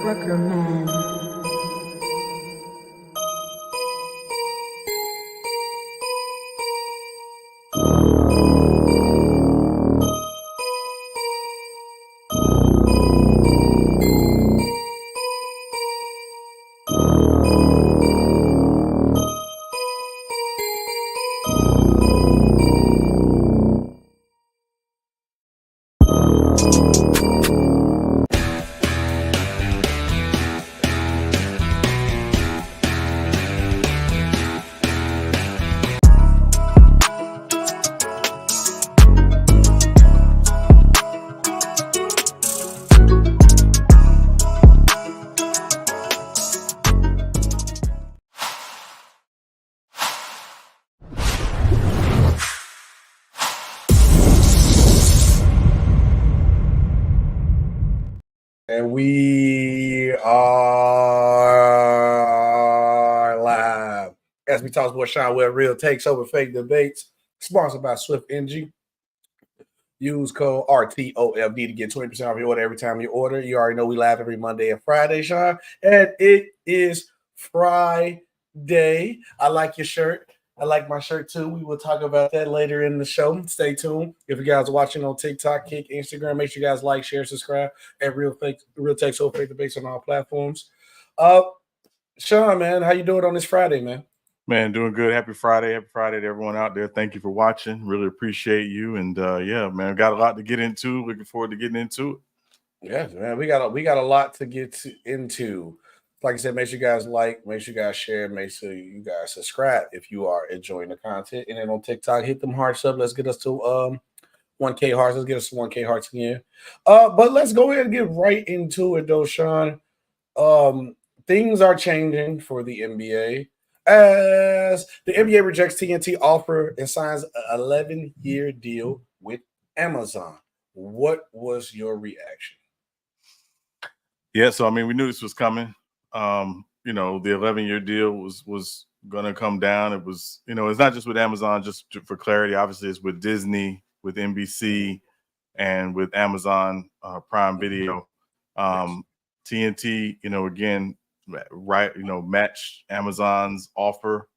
Man. And we are live. Sbtalksports and Sean Webb, real takes over fake debates. Sponsored by Swift NG. Use code RTOFD to get 20% off your order every time you order. You already know we live every Monday and Friday, Sean. And it is Friday. I like your shirt. I like my shirt too. We will talk about that later in the show. Stay tuned. If you guys are watching on TikTok, Kick, Instagram, make sure you guys like, share, subscribe at Real Takes Over Fake Debates on all platforms. Sean, man, how you doing on this Friday, man? Man, doing good. Happy Friday to everyone out there. Thank you for watching. Really appreciate you. And yeah, man, got a lot to get into. Looking forward to getting into it. Yes, man, we got a lot to get into. Like I said, make sure you guys like, make sure you guys share, make sure you guys subscribe if you are enjoying the content. And then on TikTok, hit them hearts up. Let's get us to 1K hearts. Let's get us to 1K hearts again. But let's go ahead and get right into it, though, Sean. Things are changing for the NBA as the NBA rejects TNT offer and signs an 11-year deal with Amazon. What was your reaction? Yeah, so I mean, we knew this was coming. The 11-year deal was going to come down. It was, it's not just with Amazon, just for clarity. Obviously, it's with Disney, with NBC, and with Amazon Prime Video. TNT, again, right, matched Amazon's offer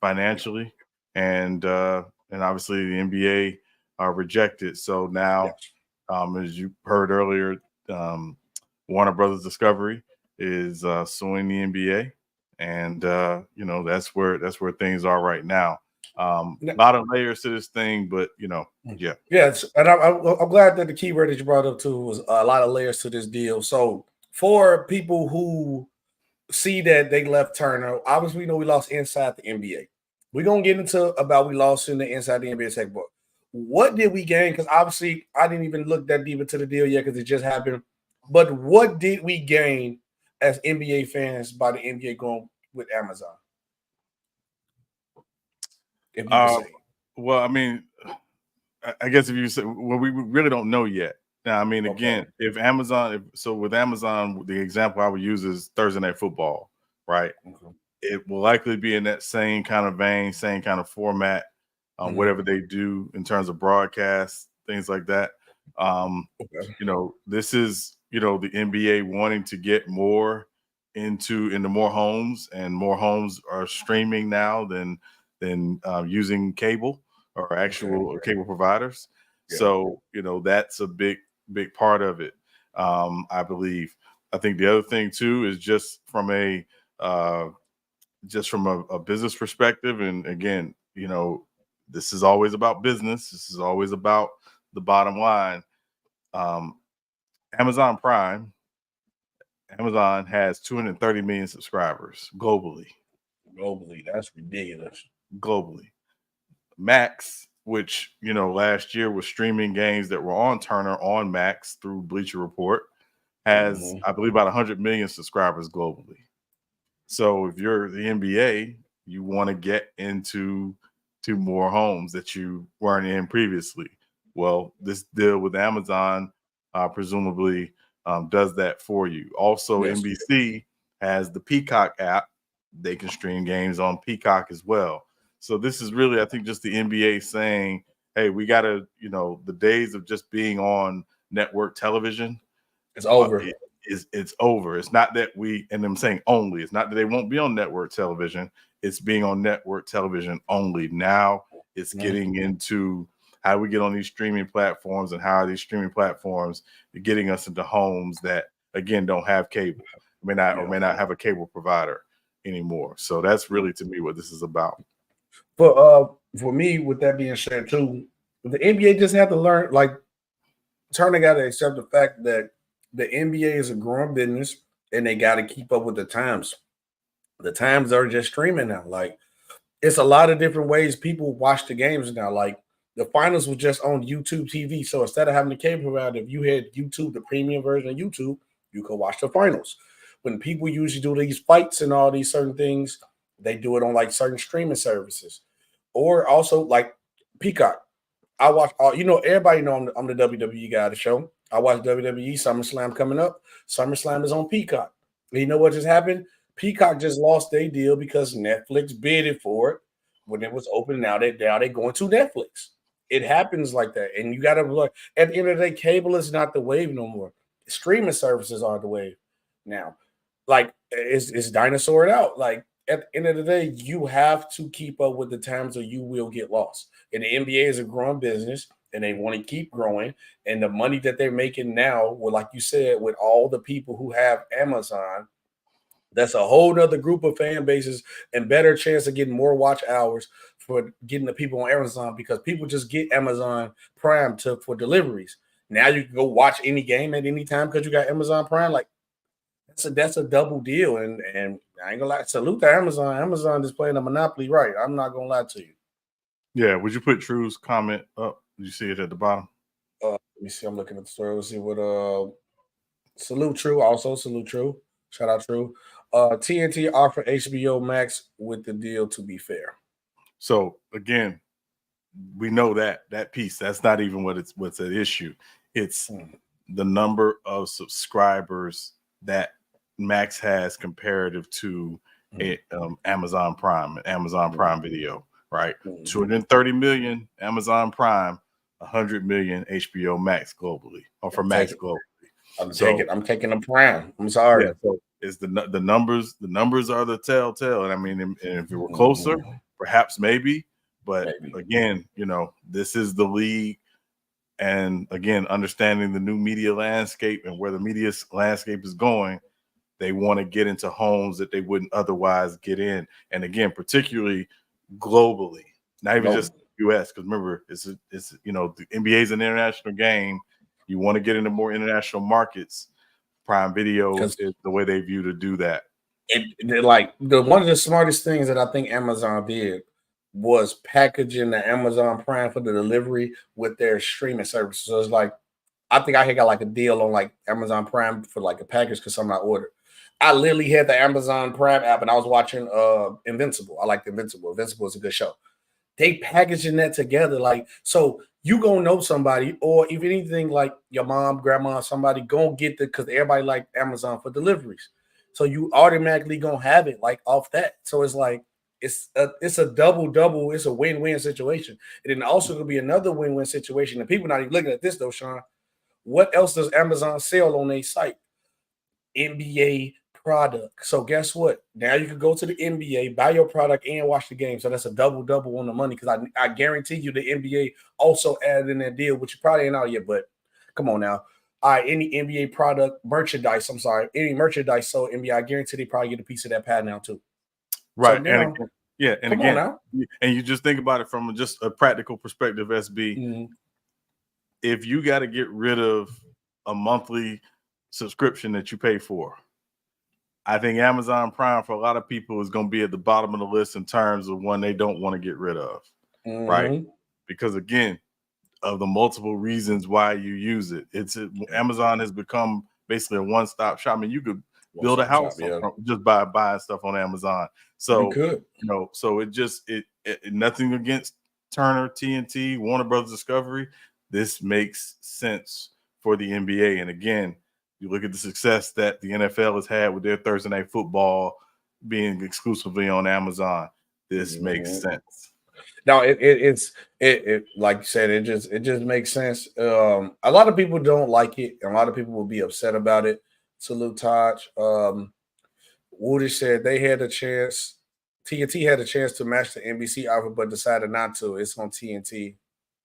financially, and obviously the NBA rejected. So now, as you heard earlier, Warner Brothers Discovery is suing the NBA, and that's where things are right now. A lot of layers to this thing, but yeah. Yes, and I'm glad that the key word that you brought up too was a lot of layers to this deal. So for people who see that they left Turner, obviously we know we lost inside the NBA. We're gonna get into about we lost in the inside the NBA segment. What did we gain? Because obviously I didn't even look that deep into the deal yet because it just happened. But what did we gain as NBA fans by the NBA going with Amazon? If you can say. Well, I mean, I guess if you say, well, we really don't know yet. Now, I mean, again, with Amazon, the example I would use is Thursday Night Football, right? Okay. It will likely be in that same kind of vein, same kind of format, whatever they do in terms of broadcast, things like that. This is, the NBA wanting to get more into more homes, and more homes are streaming now than using cable or actual cable providers. Yeah. So, that's a big part of it. I believe. I think the other thing too is just from a business perspective. And again, this is always about business. This is always about the bottom line. Amazon Prime, Amazon has 230 million subscribers globally. That's ridiculous. Globally. Max, which, last year was streaming games that were on Turner on Max through Bleacher Report, has, I believe, about 100 million subscribers globally. So if you're the NBA, you want to get into more homes that you weren't in previously. Well, this deal with Amazon presumably does that for you. Also, yes. NBC has the Peacock app. They can stream games on Peacock as well. So this is really, I think, just the NBA saying, hey, we got to, the days of just being on network television. It's over. it's over. It's not that and I'm saying only. It's not that they won't be on network television. It's being on network television only. Now it's getting into how do we get on these streaming platforms, and how are these streaming platforms getting us into homes that again don't have cable, may not have a cable provider anymore. So that's really, to me, what this is about. For me, with that being said too, the NBA just have to learn, like, Turner got to accept the fact that the NBA is a growing business and they got to keep up with the times. The times are just streaming now. Like, it's a lot of different ways people watch the games now. Like, the finals was just on YouTube TV. So instead of having the cable provider, if you had YouTube, the premium version of YouTube, you could watch the finals. When people usually do these fights and all these certain things, they do it on like certain streaming services. Or also like Peacock. I watch all, everybody know I'm the WWE guy of the show. I watch WWE. SummerSlam coming up. SummerSlam is on Peacock. And you know what just happened? Peacock just lost their deal because Netflix bidded for it when it was open. Now they're going to Netflix. It happens like that. And you got to look, at the end of the day, cable is not the wave no more. Streaming services are the wave now. Like, it's dinosaured out. Like, at the end of the day, you have to keep up with the times or you will get lost. And the NBA is a growing business and they want to keep growing. And the money that they're making now, well, like you said, with all the people who have Amazon, that's a whole nother group of fan bases and better chance of getting more watch hours for getting the people on Amazon, because people just get Amazon Prime for deliveries. Now you can go watch any game at any time because you got Amazon Prime. Like, that's a double deal, and I ain't gonna lie. Salute to Amazon. Amazon is playing a monopoly right. I'm not gonna lie to you. Yeah, would you put True's comment up? Did you see it at the bottom? Let me see. I'm looking at the story. Let's see what. Salute True. Also salute True. Shout out True. TNT offered HBO Max with the deal. To be fair. So again, we know that piece. That's not even what's at issue. It's the number of subscribers that Max has comparative to Amazon Prime, Amazon Prime Video, right? 230 million Amazon Prime, 100 million HBO Max globally, or for Max globally. I'm taking the Prime. I'm sorry. Yeah, so it's the numbers. The numbers are the telltale, and I mean, and if it were closer, perhaps maybe. But again, this is the league. And again, understanding the new media landscape and where the media landscape is going, they want to get into homes that they wouldn't otherwise get in. And again, particularly globally, not even just the US, because remember, it's the NBA is an international game. You want to get into more international markets. Prime Video is the way they view to do that. One of the smartest things that I think Amazon did was packaging the Amazon Prime for the delivery with their streaming services. So it's like, I think I had got like a deal on like Amazon Prime for like a package because something I ordered. I literally had the Amazon Prime app and I was watching Invincible. I like Invincible. Invincible is a good show. They packaging that together, like, so you gonna know somebody, or if anything, like your mom, grandma, somebody gonna get because everybody like Amazon for deliveries. So you automatically gonna have it like off that. So it's like it's a double. It's a win-win situation. And then also gonna be another win-win situation. And people not even looking at this though, Sean. What else does Amazon sell on their site? NBA product. So guess what? Now you can go to the NBA, buy your product, and watch the game. So that's a double on the money, because I guarantee you the NBA also added in that deal, which you probably ain't out yet, but come on now. All right, any NBA product, merchandise, any merchandise sold NBA, I guarantee they probably get a piece of that pad now too. Right. So now, and you just think about it from just a practical perspective, SB. If you got to get rid of a monthly subscription that you pay for, I think Amazon Prime for a lot of people is going to be at the bottom of the list in terms of one they don't want to get rid of, right? Because again, of the multiple reasons why you use it, Amazon has become basically a one-stop shop. I mean, you could build a house just by buying stuff on Amazon. So so it nothing against Turner, TNT, Warner Brothers Discovery. This makes sense for the NBA. And again, you look at the success that the NFL has had with their Thursday Night Football being exclusively on Amazon. This makes sense. Now it's like you said, it just makes sense. A lot of people don't like it, and a lot of people will be upset about it. Salute Taj. Woody said they had a chance. TNT had a chance to match the NBC offer, but decided not to. It's on TNT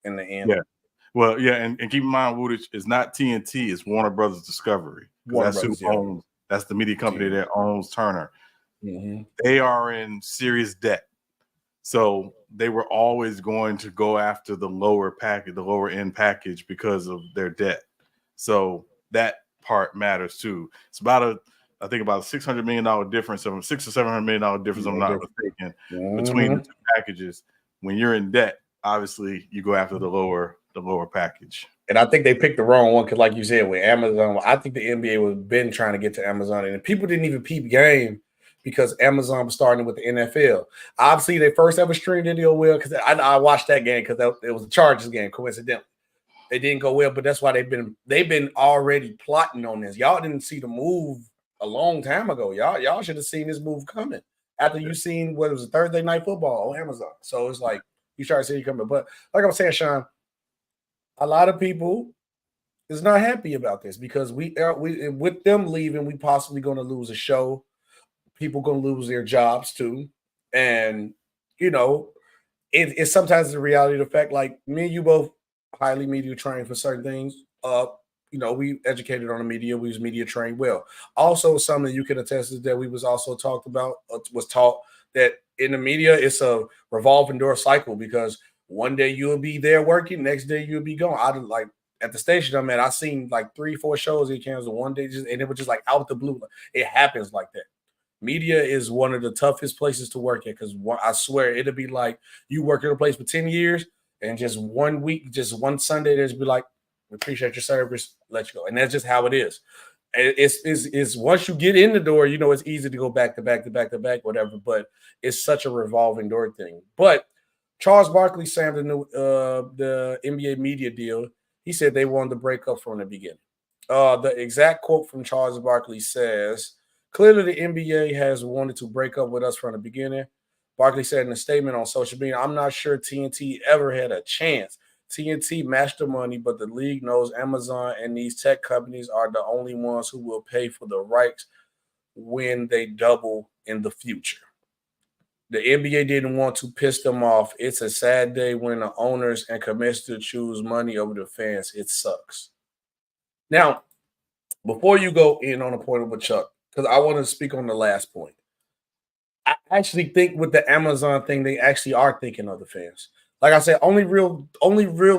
in the end. Yeah. Well, yeah, and keep in mind, Woodage is not TNT, it's Warner Brothers Discovery. Warner That's Brothers, who owns, that's the media company that owns Turner. Mm-hmm. They are in serious debt. So they were always going to go after the lower package, the lower end package because of their debt. So that part matters too. It's about I think about a $600 million difference, of $600 or $700 million difference, I'm not mistaken, between the two packages. When you're in debt, obviously you go after the lower package. And I think they picked the wrong one because, like you said, with Amazon, I think the NBA was been trying to get to Amazon, and people didn't even peep game because Amazon was starting with the NFL. Obviously, they first ever streamed video well because I watched that game because it was a Chargers game. Coincidentally, it didn't go well, but that's why they've been already plotting on this. Y'all didn't see the move a long time ago. Y'all should have seen this move coming after you seen what it was a Thursday Night Football on Amazon. So it's like you try to see it coming, but like I'm saying, Sean, a lot of people is not happy about this because we with them leaving, we possibly going to lose a show. People going to lose their jobs too, and you know, it's sometimes the reality of the fact. Like me and you both highly media trained for certain things. We educated on the media. We was media trained well. Also, something you can attest is that we was also talked about was taught that in the media it's a revolving door cycle because one day you'll be there working, next day you'll be gone. I like at the station I'm at, I seen like 3-4 shows in Kansas one day, and it was just like out the blue. It happens like that. Media is one of the toughest places to work at because I swear it'll be like you work at a place for 10 years and just one week, just one Sunday, there's be like, we appreciate your service, let you go. And that's just how it is. It's once you get in the door, it's easy to go back to back, whatever, but it's such a revolving door thing. But Charles Barkley signed the NBA media deal. He said they wanted to break up from the beginning. The exact quote from Charles Barkley says, clearly the NBA has wanted to break up with us from the beginning. Barkley said in a statement on social media, I'm not sure TNT ever had a chance. TNT matched the money, but the league knows Amazon and these tech companies are the only ones who will pay for the rights when they double in the future. The NBA didn't want to piss them off. It's a sad day when the owners and commissioners choose money over the fans. It sucks. Now, before you go in on a point with Chuck, because I want to speak on the last point. I actually think with the Amazon thing, they actually are thinking of the fans. Like I said, only real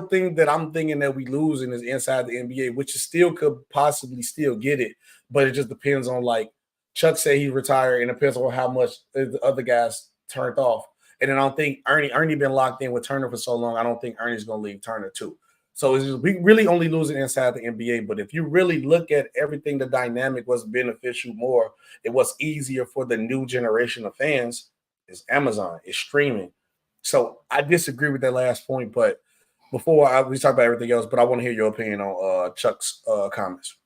thing that I'm thinking that we losing is inside the NBA, which is still could possibly still get it, but it just depends on like Chuck said he retired, and it depends on how much the other guys turned off. And then I don't think Ernie been locked in with Turner for so long. I don't think Ernie's gonna leave Turner too. So it's just, we really only losing inside the NBA. But if you really look at everything, the dynamic was beneficial more. It was easier for the new generation of fans. Is Amazon, is streaming. So I disagree with that last point. But before we talk about everything else, but I want to hear your opinion on Chuck's comments.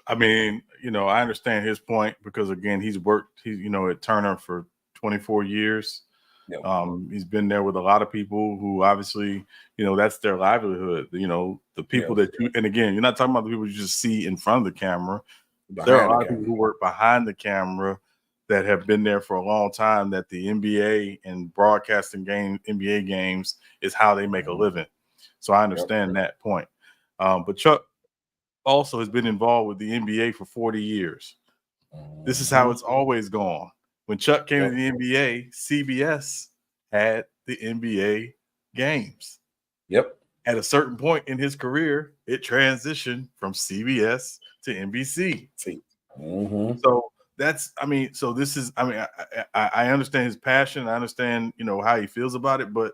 I mean, I understand his point because again, he's at Turner for 24 years. Yep. He's been there with a lot of people who obviously, that's their livelihood. The people that and again, you're not talking about the people you just see in front of the camera. There are a lot of people who work behind the camera that have been there for a long time, that the NBA and broadcasting NBA games is how they make a living. So I understand that point. But Chuck also has been involved with the NBA for 40 years. This is how it's always gone. When Chuck came to the NBA, CBS had the NBA games. Yep. At a certain point in his career, it transitioned from CBS to NBC. Mm-hmm. So I understand his passion. I understand, how he feels about it, but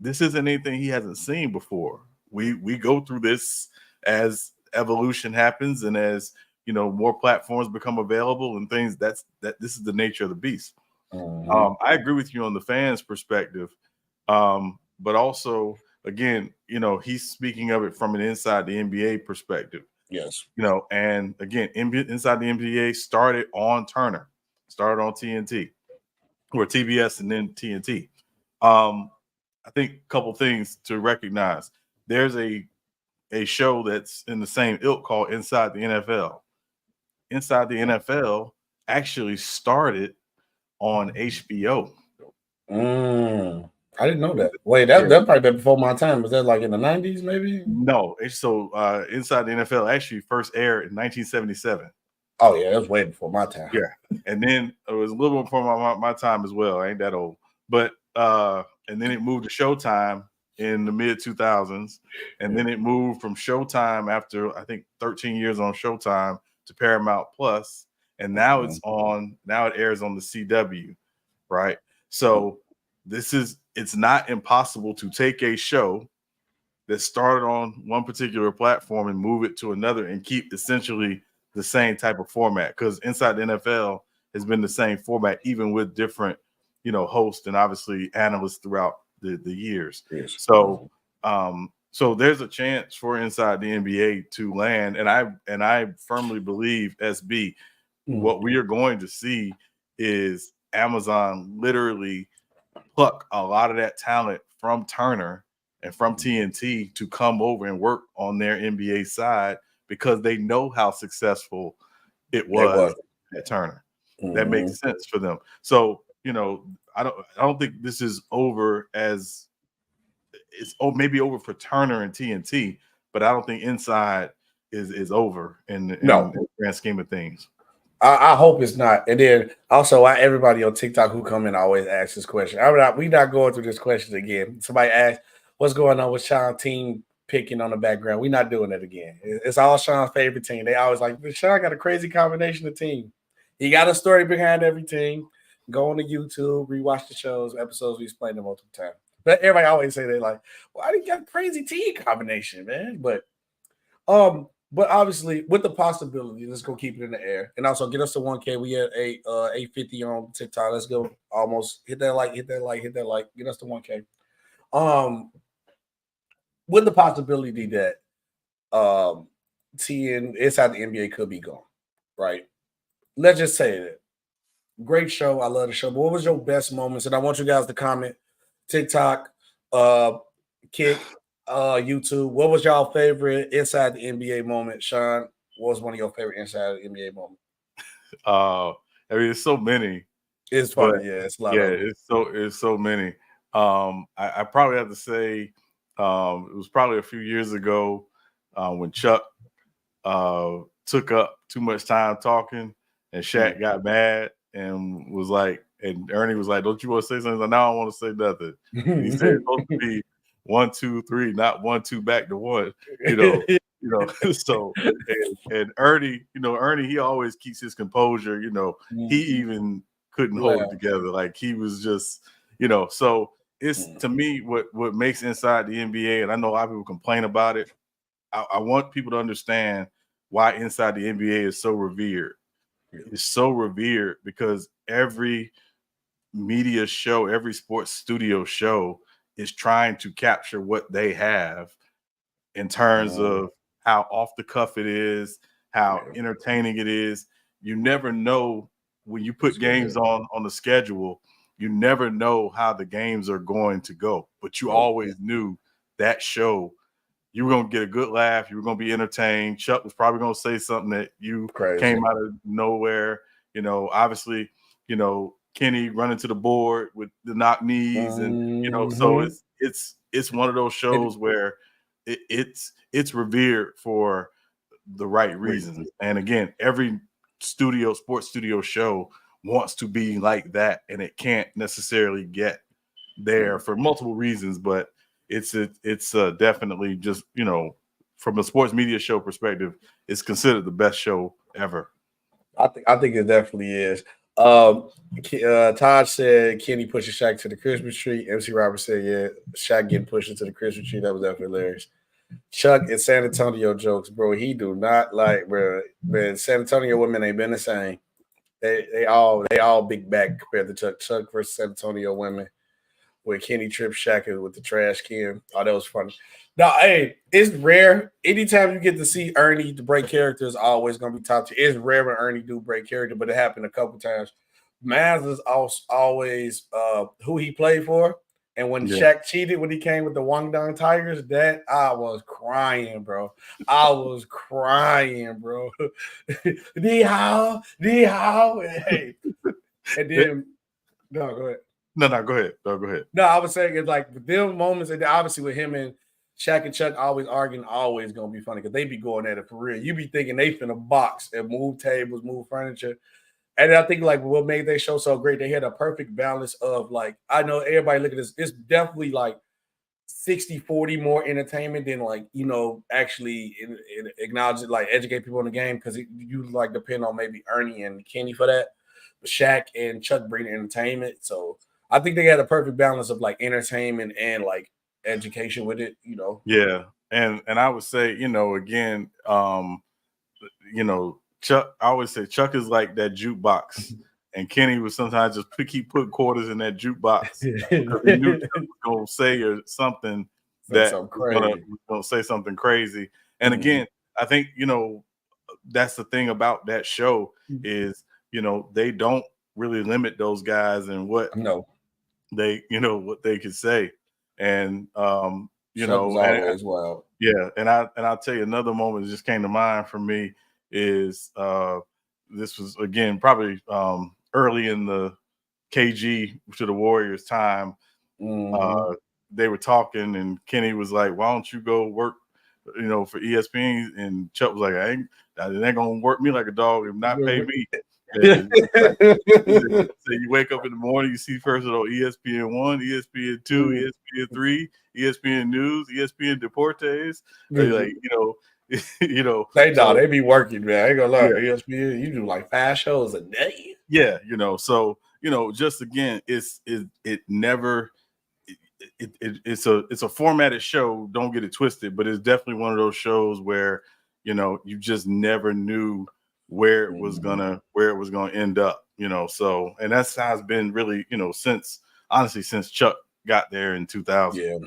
this isn't anything he hasn't seen before. We go through this as evolution happens and as more platforms become available and things. This is the nature of the beast. Mm-hmm. I agree with you on the fans' perspective, but also again, he's speaking of it from an inside the NBA perspective. Yes. And again, inside the NBA started on Turner, started on TNT, or TBS, and then TNT. I think a couple things to recognize. There's a show that's in the same ilk called Inside the NFL. Inside the NFL actually started on HBO. I didn't know that. Wait, that probably been before my time. Was that like in the 90s, maybe? No, so Inside the NFL actually first aired in 1977. Oh yeah, that was way before my time. Yeah, and then it was a little bit before my time as well. I ain't that old, but and then it moved to Showtime in the mid 2000s, and then it moved from Showtime after I think 13 years on Showtime to Paramount Plus, and now it's on. Now it airs on the CW, right? So it's not impossible to take a show that started on one particular platform and move it to another and keep essentially the same type of format, because Inside the NFL has been the same format, even with different, hosts and obviously analysts throughout the years. Yes. So, so there's a chance for Inside the NBA to land, and I firmly believe, SB, what we are going to see is Amazon literally pluck a lot of that talent from Turner and from TNT to come over and work on their NBA side, because they know how successful it was at Turner. That makes sense for them. So, I don't think this is over as it's maybe over for Turner and TNT, but I don't think Inside is over in the grand scheme of things. I hope it's not. And then also, everybody on TikTok who come in always asks this question. We're not going through this question again. Somebody asked, what's going on with Sean's team picking on the background? We're not doing it again. It's all Sean's favorite team. They always like, Sean got a crazy combination of team. He got a story behind every team. Go on to YouTube, rewatch the episodes, we explain them multiple times. But everybody always say they like, why do you got a crazy team combination, man? But obviously, with the possibility, let's go keep it in the air, and also get us to 1K. We had 850 on TikTok. Let's go, almost hit that like. Get us to 1K. With the possibility that Inside the NBA could be gone, right? Let's just say that. Great show. I love the show. But what was your best moments? And I want you guys to comment. TikTok, Kick, YouTube. What was y'all favorite Inside the NBA moment? Sean, what was one of your favorite Inside the NBA moments? I mean, it's so many. It's funny, yeah. It's a lot. Yeah, it's so many. I probably have to say, it was probably a few years ago when Chuck took up too much time talking, and Shaq got mad and was like, and Ernie was like, "Don't you want to say something?" Like, "No, I don't want to say nothing." And he said, "It's supposed to be 1, 2, 3, not 1, 2 back to 1." So and Ernie, Ernie, he always keeps his composure. He even couldn't hold it together. Like, he was just, So it's to me what makes Inside the NBA, and I know a lot of people complain about it. I want people to understand why Inside the NBA is so revered. It's so revered because every media show, every sports studio show is trying to capture what they have in terms of how off the cuff it is, how entertaining it is. You never know when you put games on the schedule, you never know how the games are going to go, but you always knew that show you were going to get a good laugh. You were going to be entertained. Chuck was probably going to say something that came out of nowhere. Obviously, Kenny running to the board with the knock knees, and so it's one of those shows where it's revered for the right reasons. And again, every sports studio show wants to be like that, and it can't necessarily get there for multiple reasons, but it's definitely just, from a sports media show perspective, it's considered the best show ever. I think it definitely is. Todd said Kenny pushes Shaq to the Christmas tree. MC Robert said, yeah, Shaq getting pushed into the Christmas tree. That was definitely hilarious. Chuck and San Antonio jokes, bro. He do not like, bro. Man, San Antonio women ain't been the same. They all big back compared to Chuck. Chuck versus San Antonio women. Where Kenny tripped Shaq with the trash can. Oh, that was funny. No, hey, it's rare. Anytime you get to see Ernie to break character is always going to be top tier. It's rare when Ernie do break character, but it happened a couple times. Maz is always who he played for. And when Shaq cheated when he came with the Guangdong Tigers, that I was crying, bro. I was crying, bro. Ni hao. Hey, and then no, go ahead. No, go ahead. No, go ahead. No, I was saying it's like them moments, and obviously with him and Shaq and Chuck always arguing, always gonna be funny because they be going at it for real. You be thinking they finna box and move tables, move furniture. And I think like what made their show so great, they had a perfect balance of like, I know everybody look at this, it's definitely like 60-40 more entertainment than like, actually acknowledge it, like educate people in the game because you like depend on maybe Ernie and Kenny for that. But Shaq and Chuck bring the entertainment. So I think they had a perfect balance of like entertainment and like education with it, Yeah. And I would say, again, Chuck, I always say Chuck is like that jukebox, and Kenny would sometimes just keep putting quarters in that jukebox because he knew Chuck was going to say or something that was going to say something crazy. And again, I think that's the thing about that show is they don't really limit those guys and what they what they could say, and always wild. Yeah, and I'll tell you another moment that just came to mind for me is this was again probably early in the KG to the Warriors time. They were talking, and Kenny was like, "Why don't you go work, for ESPN?" And Chuck was like, "They ain't gonna work me like a dog and not pay me." So you wake up in the morning, you see first of all ESPN1, ESPN2, ESPN3, ESPN News, ESPN Deportes. Like, they be working, man. I ain't gonna lie. ESPN, you do like 5 shows a day. Yeah, so just again, it's a formatted show. Don't get it twisted, but it's definitely one of those shows where you just never knew where it was gonna end up. So and that's how it's been really since Chuck got there in 2000. Yeah,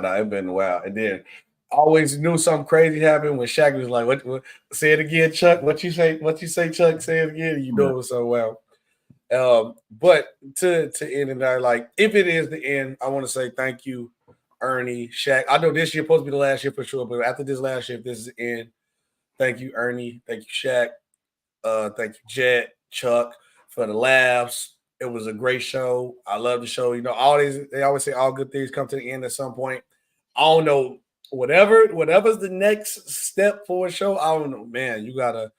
no, it's been a while. And then always knew something crazy happened when Shaq was like, "What? Say it again, Chuck. What you say? Chuck? Say it again." You know it so well. But to end it, like if it is the end, I want to say thank you, Ernie, Shaq. I know this year supposed to be the last year for sure, but after this last year, if this is the end, thank you, Ernie. Thank you, Shaq. Thank you, Jet, Chuck, for the laughs. It was a great show. I love the show. They always say all good things come to the end at some point. I don't know. Whatever's the next step for a show, I don't know. Man, it's got a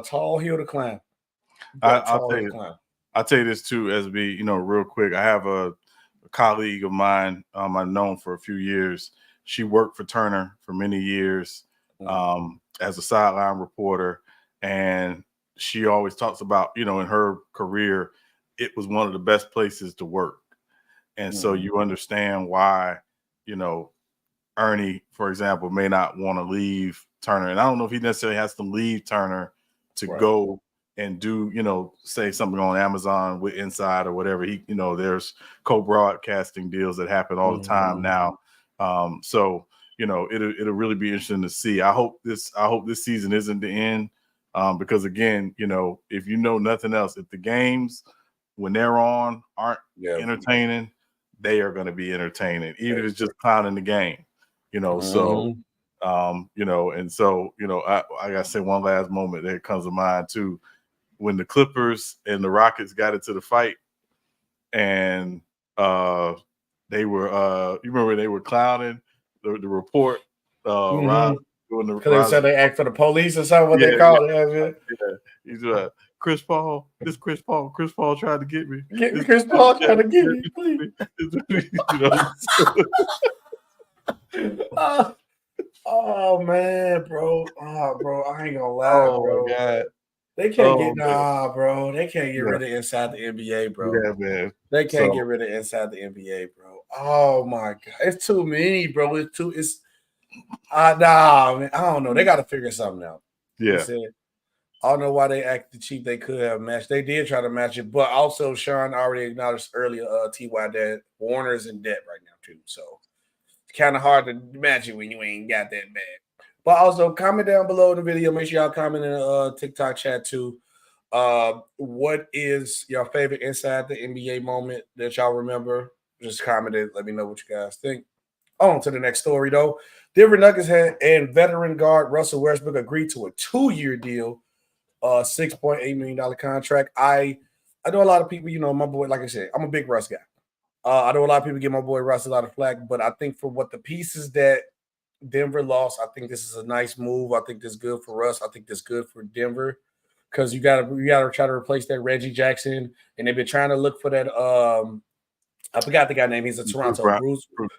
tall hill to climb. I'll tell you this too, SB, real quick. I have a colleague of mine I've known for a few years. She worked for Turner for many years as a sideline reporter. And she always talks about, in her career, it was one of the best places to work. And so you understand why, Ernie, for example, may not want to leave Turner. And I don't know if he necessarily has to leave Turner to go and do, say something on Amazon with Inside or whatever. There's co-broadcasting deals that happen all the time now. So, it'll really be interesting to see. I hope this season isn't the end. Because again, if nothing else, if the games when they're on aren't entertaining, they are going to be entertaining, even if it's just clowning the game, So, and so, I gotta say one last moment that comes to mind too, when the Clippers and the Rockets got into the fight, and they were, you remember they were clowning the report, because they said they act for the police or something. What they call it? He's Chris Paul. This Chris Paul. Chris Paul tried to get me. Chris Paul trying to get me, please. Oh man, bro. Bro, I ain't gonna lie, bro. My God. They can't bro. They can't get rid of Inside the NBA, bro. Yeah, man. They can't get rid of Inside the NBA, bro. Oh my God, it's too many, bro. Nah, man. I don't know. They got to figure something out. Yeah. I don't know why they acted cheap. They could have matched. They did try to match it, but also Sean already acknowledged earlier, Ty, that Warner's in debt right now too. So it's kind of hard to match it when you ain't got that bad. But also comment down below the video. Make sure y'all comment in the TikTok chat too. What is your favorite Inside the NBA moment that y'all remember? Just comment it. Let me know what you guys think. On to the next story, though. Denver Nuggets had and veteran guard Russell Westbrook agreed to a 2-year deal, $6.8 million contract. I know a lot of people, my boy, like I said, I'm a big Russ guy. I know a lot of people give my boy Russ a lot of flack, but I think for what the pieces that Denver lost, I think this is a nice move. I think this is good for us. I think this is good for Denver because you gotta try to replace that Reggie Jackson, and they've been trying to look for that. I forgot the guy name. He's a Toronto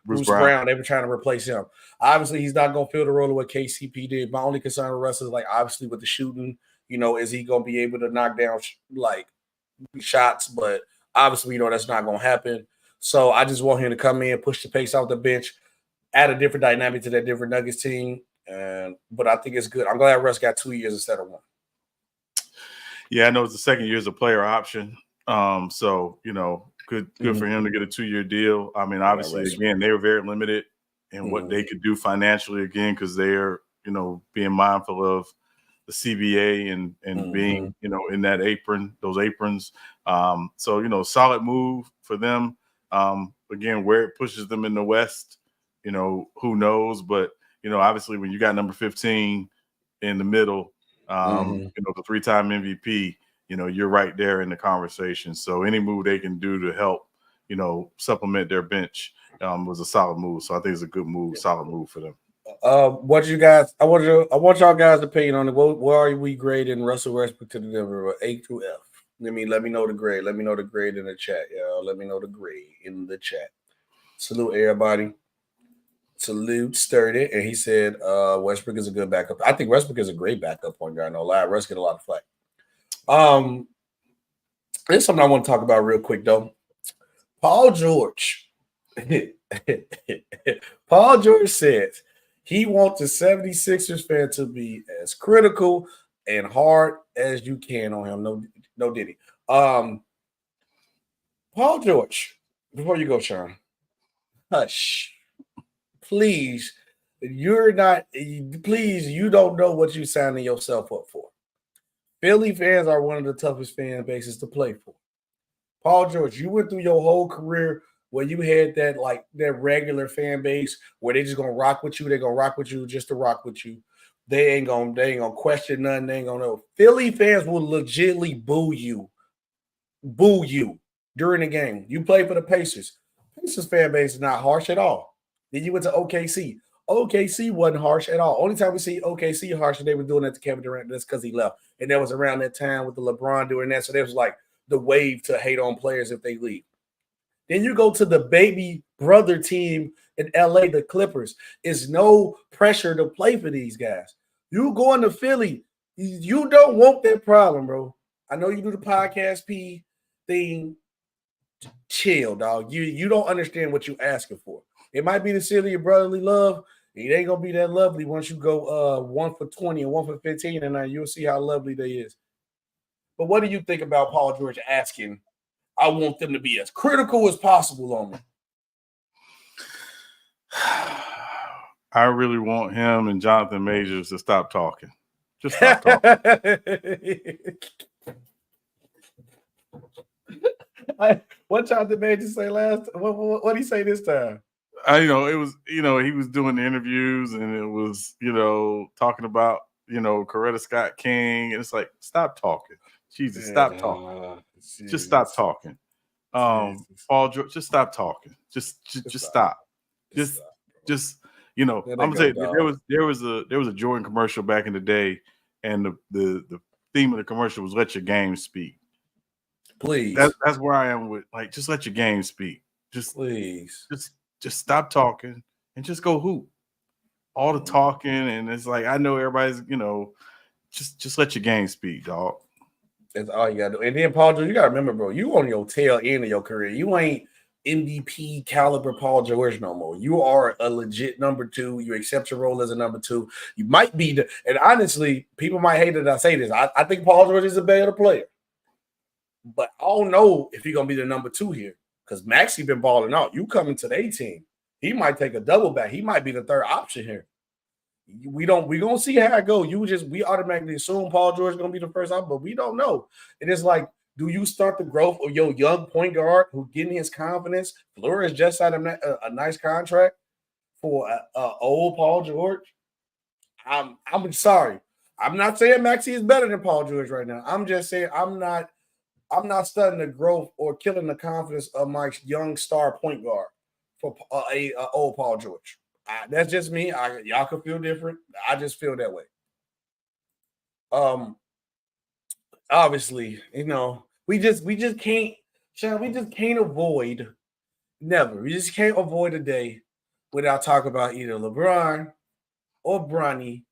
Bruce Brown. They've been trying to replace him. Obviously, he's not going to fill the role of what KCP did. My only concern with Russ is obviously with the shooting. Is he going to be able to knock down shots? But obviously, that's not going to happen. So I just want him to come in, push the pace off the bench, add a different dynamic to that different Nuggets team. But I think it's good. I'm glad Russ got 2 years instead of 1. Yeah, I know it's the second year as a player option. Good for him to get a 2-year deal. I mean, obviously, again, they were very limited in what they could do financially, again, because they're, being mindful of the CBA and being, in that those aprons. Solid move for them. Again, where it pushes them in the West, who knows? But, obviously, when you got number 15 in the middle, the 3-time MVP, you're right there in the conversation. So any move they can do to help, supplement their bench was a solid move. So I think it's a good move, solid move for them. What you guys? I want y'all guys' opinion on it. Where are we grading Russell Westbrook to the Denver? A through F. Let me know the grade. Let me know the grade in the chat, y'all. Let me know the grade in the chat. Salute everybody. Salute Sturdy, and he said Westbrook is a good backup. I think Westbrook is a great backup point guard. No lie, Russ get a lot of flack. There's something I want to talk about real quick though. Paul George says he wants the 76ers fan to be as critical and hard as you can on him. No diddy. Paul George, before you go, Sean, hush. Please, you don't know what you're signing yourself up for. Philly fans are one of the toughest fan bases to play for. Paul George, you went through your whole career where you had that regular fan base where they just gonna rock with you. They're gonna rock with you just to rock with you. They ain't gonna question nothing. They ain't gonna know. Philly fans will legitimately boo you during the game. You play for the Pacers. Pacers fan base is not harsh at all. Then you went to OKC. OKC wasn't harsh at all. Only time we see OKC harsh, they were doing that to Kevin Durant. That's because he left. And that was around that time with the LeBron doing that. So there was the wave to hate on players if they leave. Then you go to the baby brother team in LA, the Clippers. It's no pressure to play for these guys. You going to Philly, you don't want that problem, bro. I know you do the podcast P thing. Chill, dog. You don't understand what you're asking for. It might be the city of brotherly love. It ain't gonna be that lovely once you go 1 for 20 and 1 for 15, and you'll see how lovely they is. But what do you think about Paul George asking, I want them to be as critical as possible on me? I really want him and Jonathan Majors to stop talking. Just stop talking. What Jonathan Majors say last? What did he say this time? It was, he was doing the interviews and it was, talking about, Coretta Scott King. And it's like, stop talking. Jesus, stop talking. Just stop talking. Paul George, just stop talking. Just stop. Just I'm gonna say there was a Jordan commercial back in the day, and the theme of the commercial was "Let your game speak." Please, that's where I am with just let your game speak. Just please, just stop talking and just go hoop. All the talking, and it's like I know everybody's just let your game speak, dog. That's all you gotta do. And then Paul George, you gotta remember, bro, you on your tail end of your career. You ain't MVP caliber Paul George no more. You are a legit number 2. You accept your role as a number 2. You might be and honestly, people might hate that I say this. I think Paul George is a better player. But I don't know if he's gonna be the number 2 here. Because Maxey been balling out. You coming to the A team. He might take a double back. He might be the third option here. we gonna see how it go. We automatically assume Paul George is gonna be the first out, but we don't know. And it's like, do you start the growth of your young point guard who getting his confidence? Flores just signed a nice contract for old Paul George. I'm sorry. I'm not saying Maxey is better than Paul George right now. I'm just saying I'm not studying the growth or killing the confidence of my young star point guard for a old Paul George. That's just me. Y'all could feel different. I just feel that way. Obviously, we just can't, Sean. We just can't avoid. Never. We just can't avoid a day without talking about either LeBron or Bronny,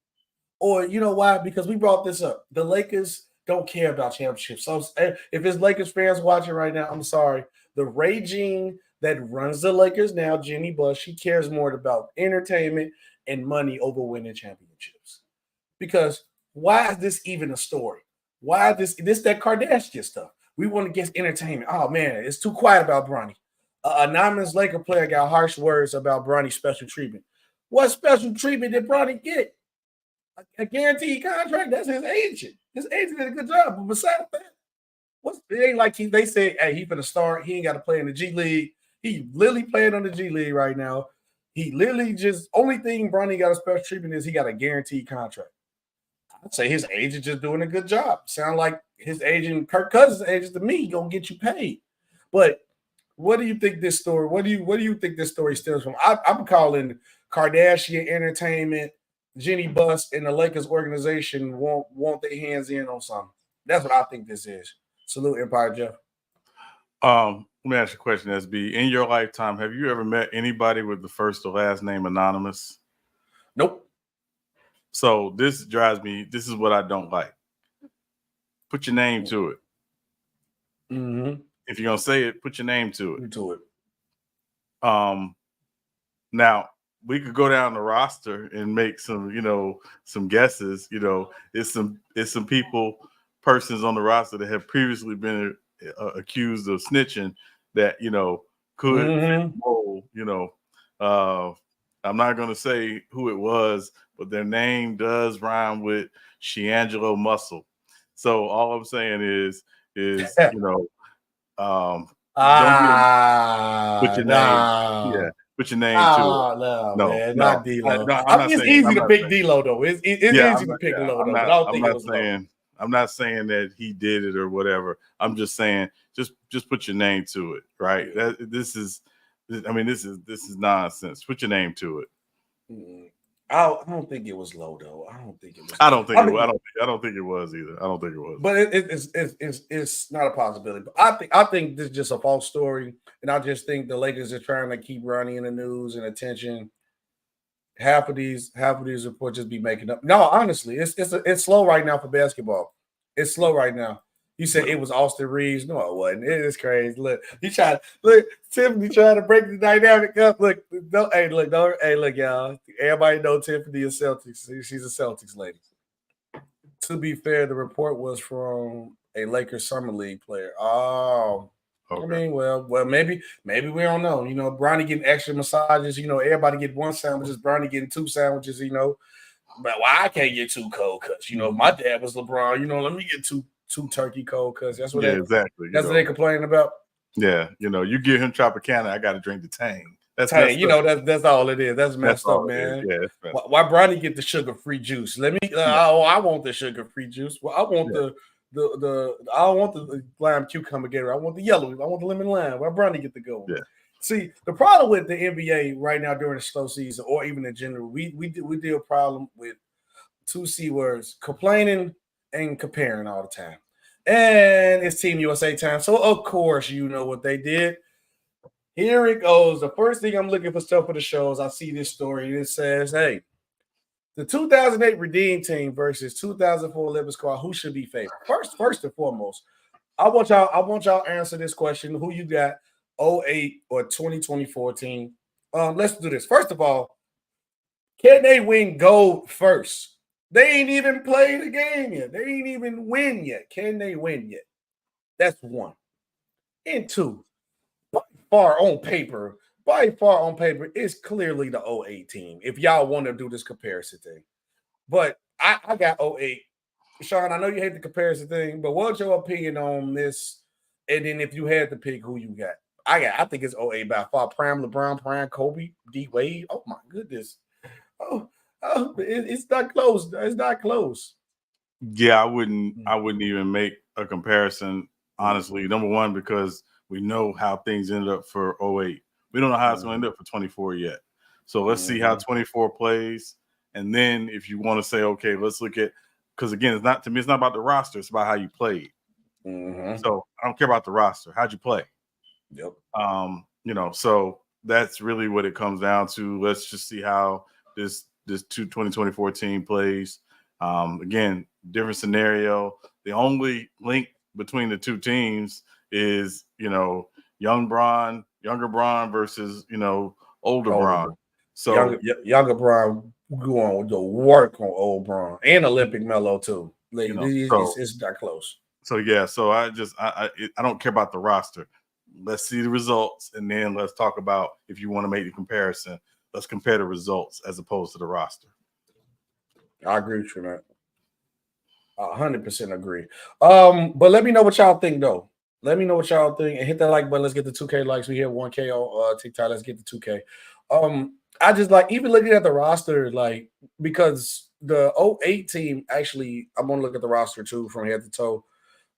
or you know why? Because we brought this up. The Lakers don't care about championships. So if it's Lakers fans watching right now, I'm sorry. The raging that runs the Lakers now, Jenny Buss, she cares more about entertainment and money over winning championships. Because why is this even a story? Why this that Kardashian stuff? We want to get entertainment. Oh man, it's too quiet about Bronny. Anonymous Laker player got harsh words about Bronny's special treatment. What special treatment did Bronny get? A guaranteed contract? That's his agent. His agent did a good job. But besides that, it ain't like they said, hey, he finna start. He ain't got to play in the G League. He literally playing on the G League right now. He literally just, only thing Bronny got a special treatment is he got a guaranteed contract. I'd say his agent just doing a good job. Sound like his agent, Kirk Cousins' agent to me, gonna get you paid. But what do you think this story? What do you think this story stems from? I'm calling Kardashian Entertainment, Jenny Buss, and the Lakers organization want their hands in on something. That's what I think this is. Salute, Empire Jeff. Let me ask you a question, SB. In your lifetime, have you ever met anybody with the first or last name anonymous? Nope. So this drives me. This is what I don't like. Put your name to it. Mm-hmm. If you're gonna say it, put your name to it. To it. Now we could go down the roster and make some guesses. It's some persons on the roster that have previously been accused of snitching that could fit the mold. I'm not going to say who it was, but their name does rhyme with Shangelo Muscle. So all I'm saying is put your name, put your name to it. No, man, not D-Lo. It's easy to pick D-Lo though. It's easy to pick Lo though. But I don't think it was Lo. I'm not saying that he did it or whatever. I'm just saying just put your name to it, right? This is nonsense. Put your name to it. I don't think it was Lo though. I don't think it was. I don't think it was either. I don't think it was. But it's not a possibility. But I think this is just a false story, and I just think the Lakers are trying to keep Ronnie in the news and attention. Half of these reports just be making up. No, honestly, it's slow right now for basketball. It's slow right now. You said it was Austin Reeves. No, it wasn't. It is crazy. Look, Tiffany trying to break the dynamic up. Look, y'all. Everybody know Tiffany is Celtics. She's a Celtics lady. To be fair, the report was from a Lakers Summer League player. Oh, okay. I mean, well, maybe we don't know. Bronny getting extra massages. Everybody get one sandwiches. Bronny getting two sandwiches. But I can't get two cold cuts. My dad was LeBron. Let me get two turkey cold cuts. That's what exactly. That's what they complaining about. Yeah, you give him Tropicana, I got to drink the Tang. That's Tang. That's all it is. That's messed up, man. Yeah, why Bronny get the sugar-free juice? Let me. I want the sugar-free juice. Well, I want the I don't want the lime cucumber Gatorade. I want the yellow. I want the lemon lime. Why Bronny get the go? Yeah. See, the problem with the NBA right now during the slow season, or even in general, we deal problem with two C words: complaining and comparing all the time. And it's Team USA time. So, of course, you know what they did. Here it goes. The first thing I'm looking for stuff for the shows, I see this story. And it says, hey, the 2008 Redeem Team versus 2004 Olympic Squad, who should be favored? First and foremost, I want y'all answer this question. Who you got, 08 or 2024 team? Let's do this. First of all, can they win gold first? They ain't even played the game yet. They ain't even win yet. Can they win yet? That's one. And two, by far on paper, it's clearly the 08 team. If y'all want to do this comparison thing, But I got '08. Sean, I know you hate the comparison thing, but what's your opinion on this? And then if you had to pick who you got, I think it's '08 by far. Prime LeBron, Prime Kobe, D Wade. Oh my goodness. Oh, it's not close. It's not close. Yeah, I wouldn't even make a comparison, honestly. Number one, because we know how things ended up for '08. We don't know how it's going to end up for 24 yet. So let's see how 24 plays. And then if you want to say, okay, let's look at, because again, it's not about the roster, it's about how you played. So I don't care about the roster. How'd you play? Yep. So that's really what it comes down to. Let's just see how this 2024 team plays. Again, different scenario. The only link between the two teams is, younger Bron versus, older Bron. So younger Bron going with the work on old Bron and Olympic Melo too. Like, it's not close. So yeah, so I don't care about the roster. Let's see the results, and then let's talk about if you want to make the comparison. Let's compare the results as opposed to the roster. I agree with you, man. 100% agree. But let me know what y'all think, though. Let me know what y'all think, and hit that like button. Let's get the 2K likes. We hit 1K on TikTok. Let's get the 2K. I just like even looking at the roster, like because the '08 team actually, I'm gonna look at the roster too from head to toe.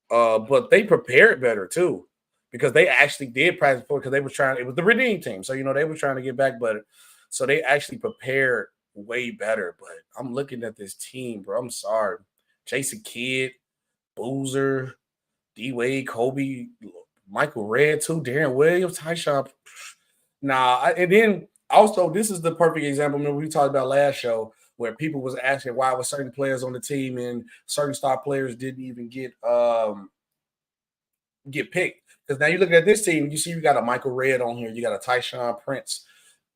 But they prepared better too, because they actually did practice for because they were trying. It was the redeem team, so they were trying to get back, but so they actually prepared way better. But I'm looking at this team, bro. I'm sorry, Jason Kidd, Boozer, D Wade, Kobe, Michael Redd too, Darren Williams, Tyshawn. And then also this is the perfect example. Remember we talked about last show where people was asking why was certain players on the team and certain star players didn't even get picked. Because now you look at this team, you see you got a Michael Redd on here, you got a Tyshawn Prince,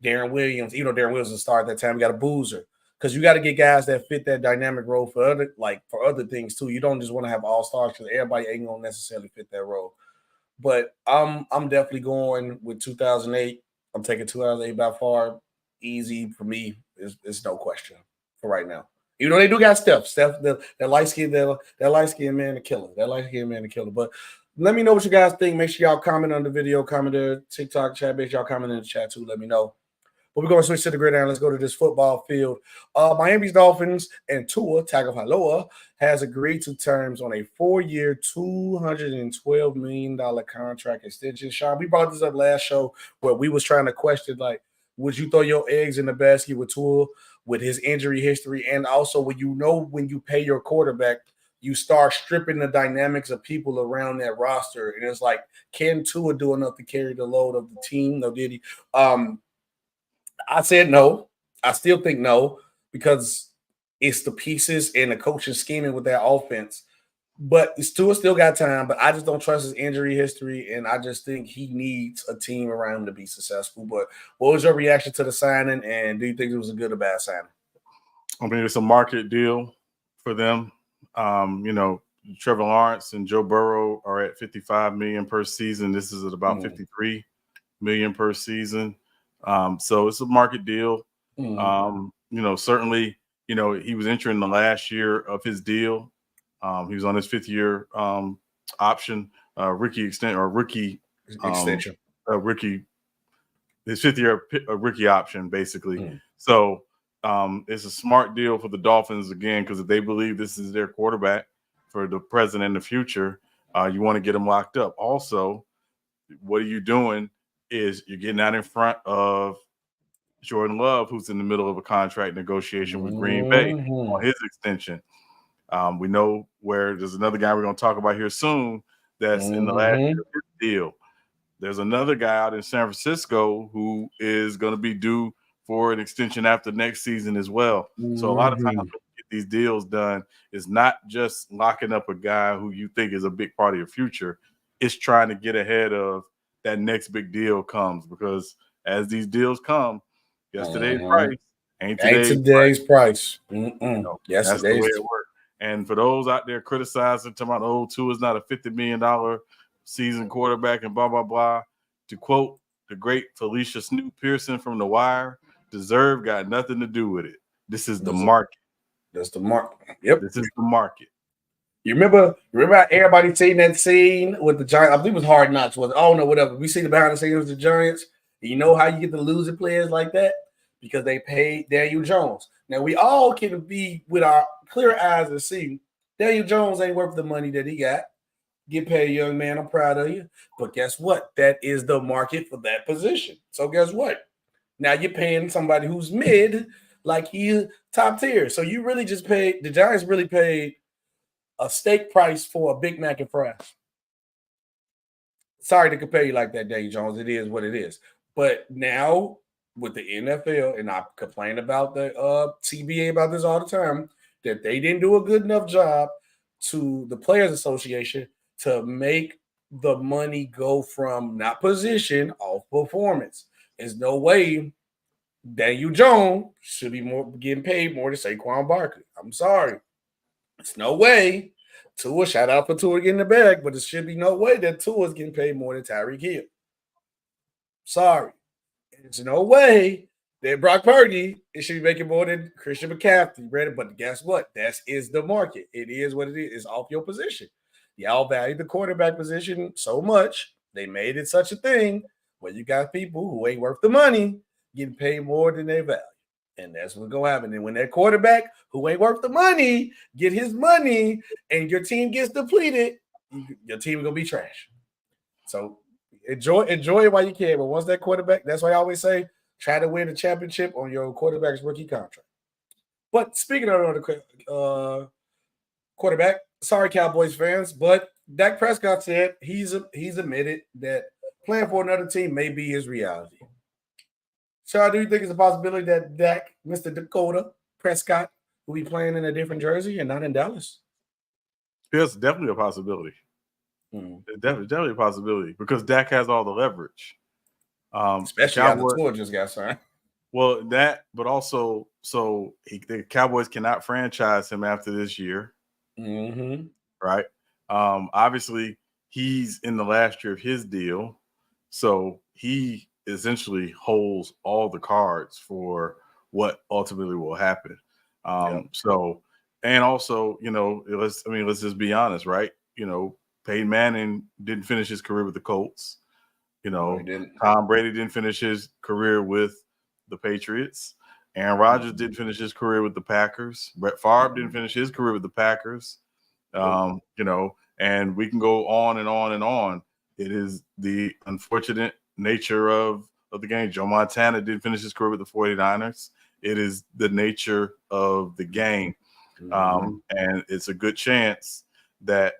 Darren Williams. Darren Williams was a star at that time. You got a Boozer. Because you got to get guys that fit that dynamic role for other things too. You don't just want to have all stars because everybody ain't gonna necessarily fit that role. But I'm definitely going with 2008. I'm taking 2008 by far. Easy for me. It's no question for right now. Even though they do got Steph, that light skin, that light skin man, the killer. That light skin man, the killer. But let me know what you guys think. Make sure y'all comment on the video, comment there, TikTok chat. Make sure y'all comment in the chat too. Let me know. But we're going to switch to the gridiron. Let's go to this football field. Miami's Dolphins and Tua Tagovailoa has agreed to terms on a 4-year, $212 million contract extension. Sean, we brought this up last show where we was trying to question, like, would you throw your eggs in the basket with Tua with his injury history? And also, when you pay your quarterback, you start stripping the dynamics of people around that roster. And it's like, can Tua do enough to carry the load of the team? No, did he? I said no. I still think no, because it's the pieces and the coaching scheming with that offense. But Tua still got time, but I just don't trust his injury history, and I just think he needs a team around him to be successful. But what was your reaction to the signing, and do you think it was a good or bad signing? I mean, it's a market deal for them. Trevor Lawrence and Joe Burrow are at $55 million per season. This is at about $53 million per season. So it's a market deal. Certainly, he was entering the last year of his deal. He was on his 5th-year option, rookie extension. His 5th-year rookie option, basically. So it's a smart deal for the Dolphins, again, because if they believe this is their quarterback for the present and the future, you want to get him locked up. Also, what are you doing is you're getting out in front of Jordan Love, who's in the middle of a contract negotiation with Green Bay on his extension. We know where there's another guy we're going to talk about here soon that's in the last year of his deal. There's another guy out in San Francisco who is going to be due for an extension after next season as well. So a lot of times when you get these deals done, it's not just locking up a guy who you think is a big part of your future. It's trying to get ahead of that next big deal comes, because as these deals come, yesterday's price ain't today's price. That's the way it works. And for those out there criticizing, talking about, Tua is not a $50 million season quarterback and blah, blah, blah, to quote the great Felicia Snoop Pearson from The Wire, deserve got nothing to do with it. This is the market. That's the market. Yep. This is the market. You remember how everybody seen that scene with the Giants? I believe it was Hard Knocks. I don't know, whatever. We see the behind the scenes with the Giants. You know how you get the losing players like that? Because they paid Daniel Jones. Now, we all can be with our clear eyes and see Daniel Jones ain't worth the money that he got. Get paid, young man. I'm proud of you. But guess what? That is the market for that position. So guess what? Now you're paying somebody who's mid like he's top tier. So you really just paid, the Giants really paid a steak price for a Big Mac and fries. Sorry to compare you like that, Daniel Jones. It is what it is. But now with the NFL, and I complain about the CBA about this all the time, that they didn't do a good enough job to the Players Association to make the money go from not position off performance. There's no way Daniel Jones should be getting paid more than Saquon Barkley. I'm sorry. There's no way. Tua, shout out for Tua getting the bag, but there should be no way that Tua is getting paid more than Tyreek Hill. Sorry. There's no way that Brock Purdy should be making more than Christian McCaffrey. But guess what? That is the market. It is what it is. It's off your position. Y'all value the quarterback position so much. They made it such a thing where you got people who ain't worth the money getting paid more than they value. And that's what's going to happen. And when that quarterback who ain't worth the money get his money and your team gets depleted, your team is going to be trash. So enjoy it while you can. But once that quarterback, that's why I always say, try to win the championship on your quarterback's rookie contract. But speaking of the quarterback, sorry, Cowboys fans, but Dak Prescott said he's admitted that playing for another team may be his reality. Sean, do you think it's a possibility that Dak, Mr. Dakota Prescott, will be playing in a different jersey and not in Dallas? It's definitely a possibility. It's definitely a possibility because Dak has all the leverage. Especially after Tua just got signed. Well, that, but also, the Cowboys cannot franchise him after this year. Mm-hmm. Right? Obviously, he's in the last year of his deal, so he essentially holds all the cards for what ultimately will happen. So, and also, let's just be honest, right? Peyton Manning didn't finish his career with the Colts. Tom Brady didn't finish his career with the Patriots. Aaron Rodgers didn't finish his career with the Packers. Brett Favre didn't finish his career with the Packers. And we can go on and on and on. It is the unfortunate nature of the game. Joe Montana didn't finish his career with the 49ers. It is the nature of the game. And it's a good chance that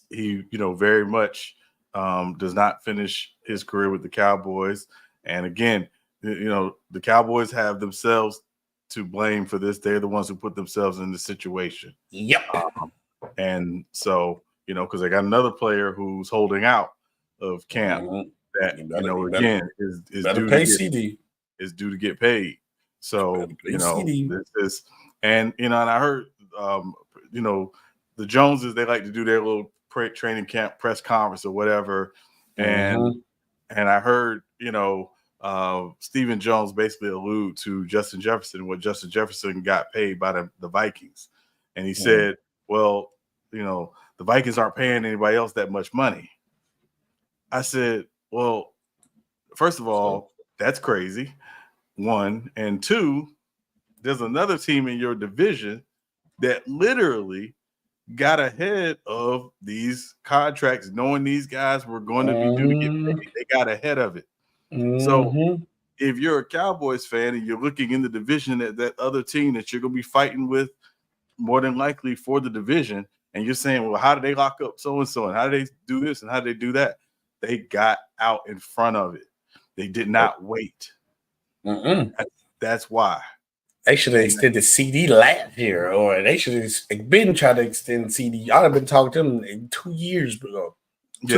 he, very much does not finish his career with the Cowboys. And again, the Cowboys have themselves to blame for this. They're the ones who put themselves in the situation. Yep. And so, because they got another player who's holding out of camp that, again, is due to get paid. So, this is, and I heard, the Joneses, they like to do their little training camp press conference or whatever. And I heard, Stephen Jones basically allude to Justin Jefferson, what Justin Jefferson got paid by the Vikings. And he said, well, the Vikings aren't paying anybody else that much money. I said, well, first of all, that's crazy. One. And two, there's another team in your division that literally got ahead of these contracts, knowing these guys were going to be due to get paid. They got ahead of it. So if you're a Cowboys fan and you're looking in the division at that other team that you're going to be fighting with more than likely for the division, and you're saying, well, how did they lock up so-and-so, and how did they do this, and how did they do that? They got out in front of it. They did not wait. That's why. They should have extended CD last year, or they should have been trying to extend CD. I'd have been talking to them in 2 years ago. I'd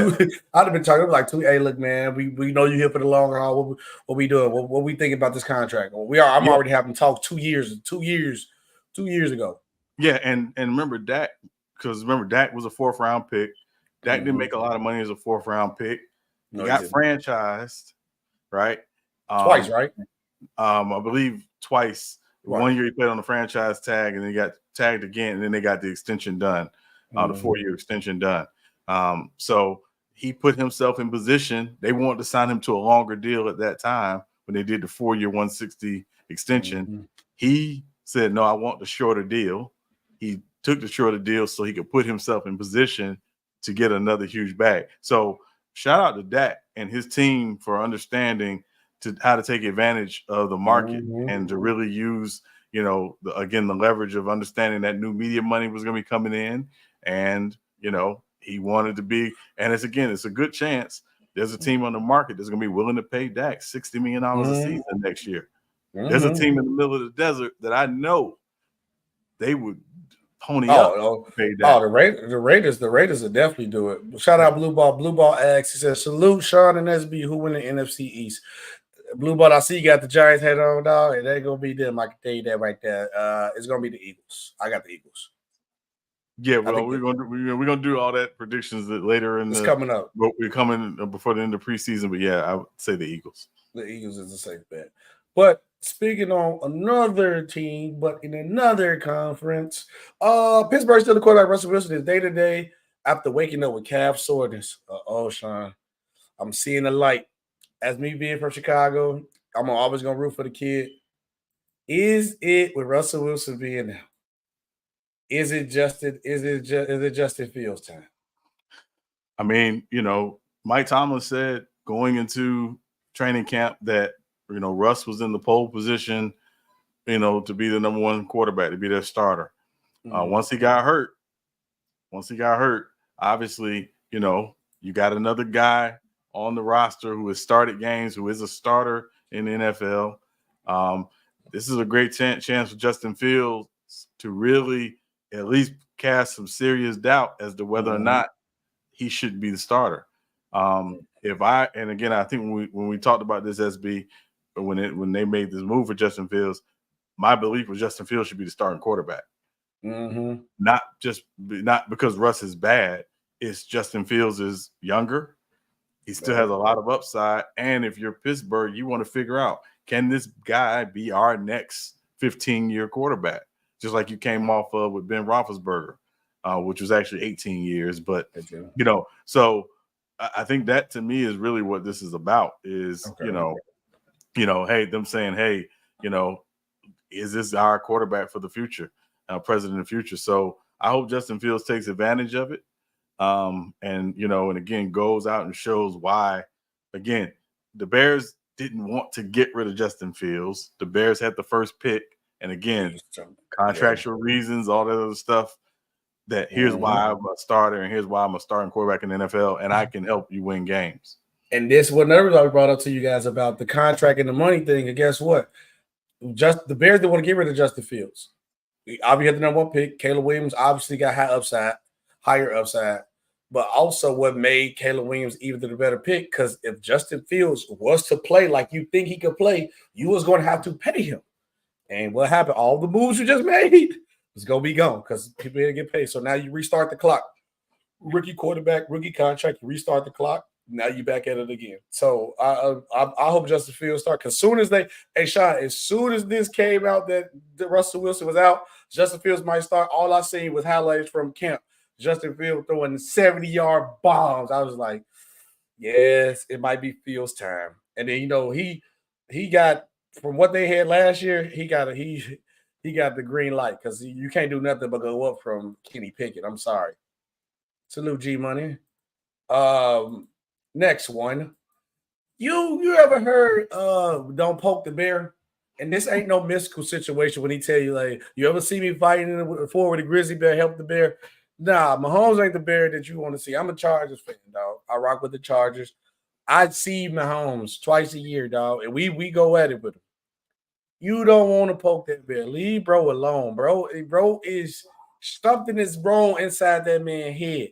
have been talking to them like, hey, look, man, we know you're here for the long haul. What we doing? What we think about this contract? I'm already having talked 2 years ago. Yeah, and remember Dak, because Dak was a 4th round pick. Dak didn't make a lot of money as a 4th round pick. He got franchised, right? Twice, right? I believe twice Right. 1 year he played on the franchise tag, and then he got tagged again, and then they got the extension done, the 4-year extension done. So he put himself in position. They wanted to sign him to a longer deal at that time when they did the 4-year 160 extension. He said, no, I want the shorter deal. He took the shorter deal so he could put himself in position to get another huge bag. So shout out to Dak and his team for understanding how to take advantage of the market and to really use, the leverage of understanding that new media money was going to be coming in. And, he wanted to be, and it's a good chance there's a team on the market that's going to be willing to pay Dak $60 million a season next year. There's a team in the middle of the desert that I know they would pony up. The Raiders will definitely do it. Shout out Blue Ball. Blue Ball asks, he says, salute Sean and SB, who win the NFC East. Blue Ball, I see you got the Giants head on, dog. It ain't gonna be them. I can tell you that right there. It's gonna be the Eagles. I got the Eagles. Yeah, well, we're gonna do all that predictions later in coming up. We're coming before the end of preseason, but yeah, I would say the Eagles. The Eagles is a safe bet. But speaking on another team, but in another conference, Pittsburgh still the quarterback. Russell Wilson is day-to-day after waking up with calf soreness. Sean, I'm seeing the light. As me being from Chicago, I'm always gonna root for the kid. Is it with Russell Wilson being there? Is it Justin Fields time? I mean, Mike Tomlin said going into training camp that Russ was in the pole position, to be the number one quarterback, to be their starter. Once he got hurt, obviously, you got another guy on the roster who has started games, who is a starter in the NFL. This is a great chance for Justin Fields to really at least cast some serious doubt as to whether or not he should be the starter. I think when we talked about this, SB, when they made this move for Justin Fields, my belief was Justin Fields should be the starting quarterback. Not because Russ is bad. It's Justin Fields is younger. He still has a lot of upside. And if you're Pittsburgh, you want to figure out, can this guy be our next 15-year quarterback? Just like you came off of with Ben Roethlisberger, which was actually 18 years. But, so I think that to me is really what this is about is, hey, them saying, hey, is this our quarterback for the future, president of the future? So I hope Justin Fields takes advantage of it. And again, goes out and shows why, again, the Bears didn't want to get rid of Justin Fields. The Bears had the first pick. And again, contractual reasons, all that other stuff, that here's why I'm a starter and here's why I'm a starting quarterback in the NFL, and I can help you win games. And this what everybody brought up to you guys about the contract and the money thing. And guess what? The Bears didn't want to get rid of Justin Fields. Obviously had the number one pick. Caleb Williams obviously got higher upside. But also what made Caleb Williams even the better pick, because if Justin Fields was to play like you think he could play, you was going to have to pay him. And what happened? All the moves you just made was going to be gone because people didn't get paid. So now you restart the clock. Rookie quarterback, rookie contract, you restart the clock. Now you back at it again. So I hope Justin Fields start. Because as soon as this came out that Russell Wilson was out, Justin Fields might start. All I seen was highlights from camp. Justin Fields throwing 70-yard bombs. I was like, yes, it might be Fields' time. And then he got, from what they had last year, he got the green light because you can't do nothing but go up from Kenny Pickett. I'm sorry. Salute G Money. Next one. You ever heard don't poke the bear? And this ain't no mystical situation when he tell you, like, you ever see me fighting forward with a grizzly bear, help the bear? Nah, Mahomes ain't the bear that you want to see. I'm a Chargers fan, dog. I rock with the Chargers. I see Mahomes twice a year, dog, and we go at it with him. You don't want to poke that bear. Leave bro alone, bro. Bro is something is wrong inside that man's head.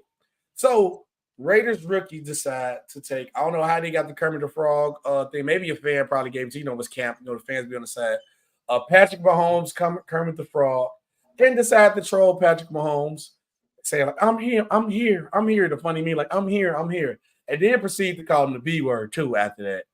So Raiders rookie decide to take, I don't know how they got the Kermit the Frog thing. Maybe a fan probably gave it to, it was camp. The fans be on the side. Patrick Mahomes, Kermit the Frog, then decide to troll Patrick Mahomes, saying, like, I'm here to funny me, like, I'm here. And then proceed to call him the B word, too, after that.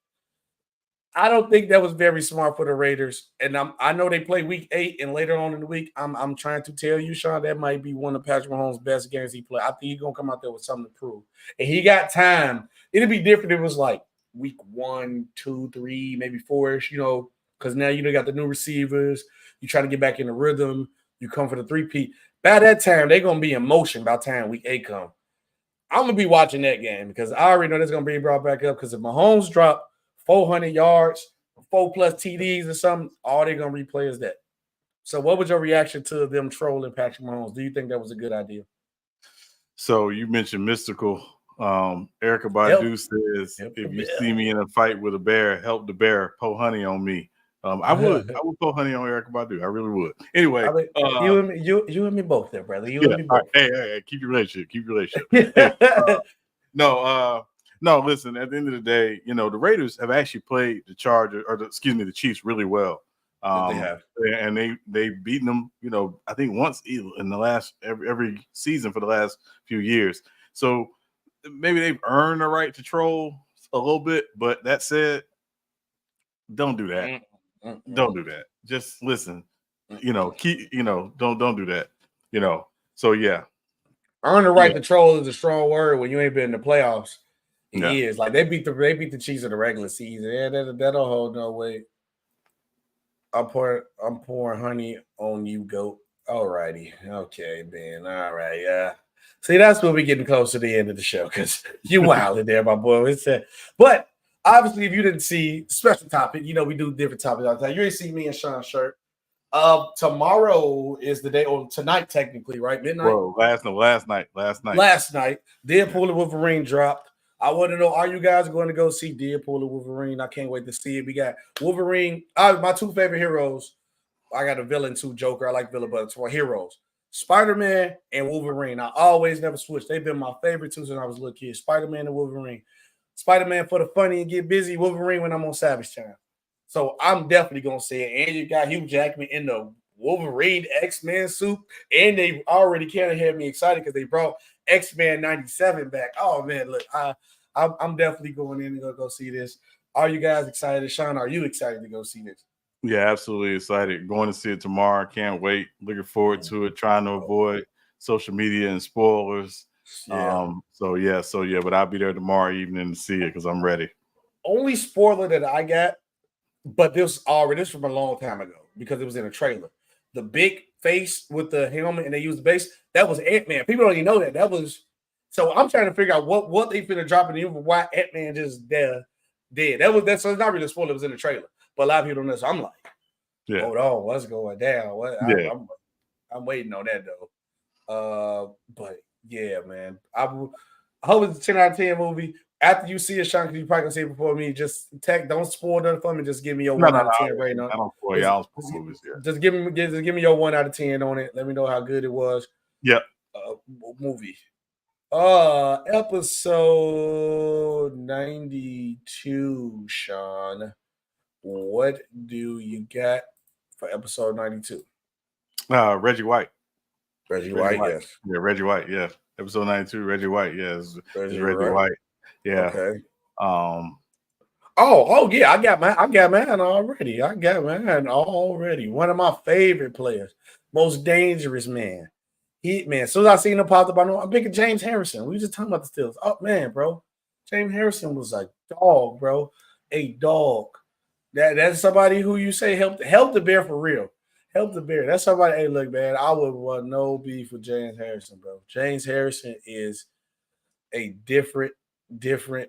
I don't think that was very smart for the Raiders. And I know they play week 8 and later on in the week. I'm trying to tell you, Sean, that might be one of Patrick Mahomes' best games he played. I think he's gonna come out there with something to prove. And he got time. It'd be different if it was like week 1, 2, 3, maybe 4-ish, because now you got the new receivers. You try to get back in the rhythm. You come for the 3-peat. By that time, they're gonna be in motion by the time week 8 come. I'm gonna be watching that game because I already know that's gonna be brought back up. Because if Mahomes drop 400 yards, 4+ TDs or something, all they're gonna replay is that. So, what was your reaction to them trolling Patrick Mahomes? Do you think that was a good idea? So you mentioned mystical. Erica Badu says, "If you see me in a fight with a bear, help the bear. Pour honey on me." I would pour honey on Erica Badu. I really would. Anyway, you and me both there, brother. You and me both. Right. Hey, keep your relationship. No, listen, at the end of the day, the Raiders have actually played the Chiefs really well. They have. And they've beaten them, I think once in the last every season for the last few years. So maybe they've earned the right to troll a little bit, but that said, don't do that. Don't do that. Just listen. Don't do that. So yeah. Earn the right to troll is a strong word when you ain't been in the playoffs. It is. Like they beat the Chiefs in the regular season. Yeah, that'll hold no weight. I'm pouring honey on you, goat. Alrighty. Okay, Ben. All right. Yeah. See, that's when we're getting close to the end of the show because you wilding there, my boy. But obviously, if you didn't see special topic, we do different topics all the time. You didn't see me and Sean's shirt. Tomorrow is the day, or tonight technically, right? Midnight. Whoa, last night. Deadpool and Wolverine dropped. I want to know, are you guys going to go see Deadpool and Wolverine? I can't wait to see it. We got Wolverine. My 2 favorite heroes. I got a villain too, Joker. I like villain, but it's for heroes. Spider-Man and Wolverine. I always never switched. They've been my favorite two since I was a little kid. Spider-Man and Wolverine. Spider-Man for the funny and get busy. Wolverine when I'm on Savage Time. So I'm definitely going to see it. And you got Hugh Jackman in the Wolverine X-Men suit. And they already kind of had me excited because they brought X-Men 97 back. Oh, man, look, I'm definitely going in and going to go see this. Are you guys excited? Sean, are you excited to go see this? Yeah, absolutely excited. Going to see it tomorrow. Can't wait. Looking forward to it. Trying to avoid social media and spoilers. Yeah. But I'll be there tomorrow evening to see it because I'm ready. Only spoiler that I got, but this from a long time ago because it was in a trailer. The big face with the helmet and they used the base, that was Ant-Man. People don't even know that. That was so I'm trying to figure out what they finna drop in the info, why Ant-Man just dead. So it's not really a spoiler, it was in the trailer. But a lot of people don't know. So I'm like, hold on, what's going down? I'm waiting on that though. But yeah, man. I hope it's a 10 out of 10 movie. After you see it, Sean, because you probably gonna see it before me, just don't spoil nothing for me. Just give me your 1 out of 10 rating on it. I don't spoil y'all's movies. Yeah. Just give me your 1 out of 10 on it. Let me know how good it was. Yeah. Movie. Episode 92, Sean. What do you got for episode 92? Reggie White. Reggie White, yes. Yeah, Reggie White, yeah. Episode 92, Reggie White, yes. Reggie White. Yeah. Okay. Oh yeah, I got mine already. One of my favorite players, most dangerous man. As soon as I seen him pop up, I'm thinking James Harrison. We were just talking about the Steelers. Oh man, bro. James Harrison was a dog, bro. A dog. That's somebody who you say help the bear for real. Help the bear. That's somebody. Hey, look, man, I would want no beef with James Harrison, bro. James Harrison is a different. When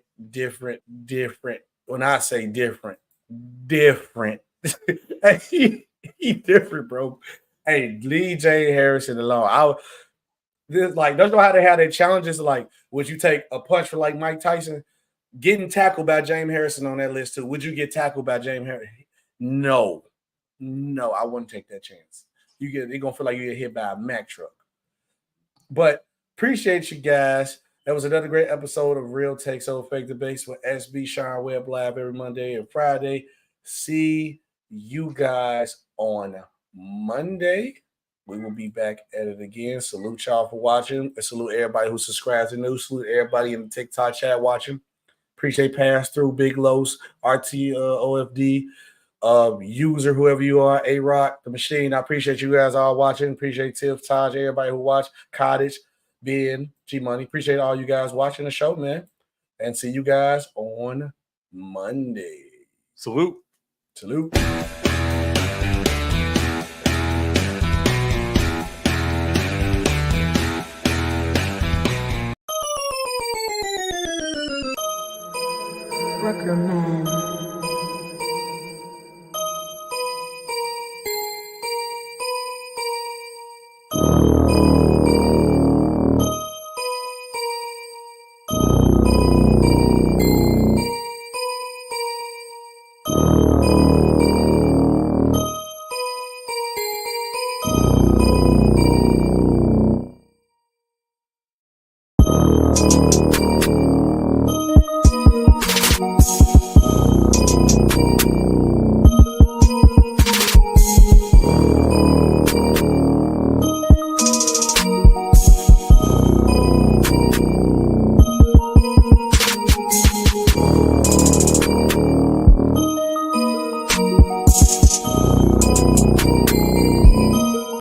I say different. he different, bro. Hey, leave James Harrison alone. Don't know how they have their challenges. Like, would you take a punch for like Mike Tyson? Getting tackled by James Harrison on that list too. Would you get tackled by James Harrison? No, I wouldn't take that chance. You're gonna feel like you get hit by a Mack truck. But appreciate you guys. That was another great episode of Real Takes Over Fake Debates with SB Sean Webb live every Monday and Friday. See you guys on Monday. We will be back at it again. Salute y'all for watching. And salute everybody who subscribes and new. Salute everybody in the TikTok chat watching. Appreciate Pass Through, Big Los, RTOFD, user, whoever you are, A-Rock, The Machine. I appreciate you guys all watching. Appreciate Tiff, Taj, everybody who watched, Cottage, Ben, G-Money. Appreciate all you guys watching the show, man. And see you guys on Monday. Salute. Rucker Man.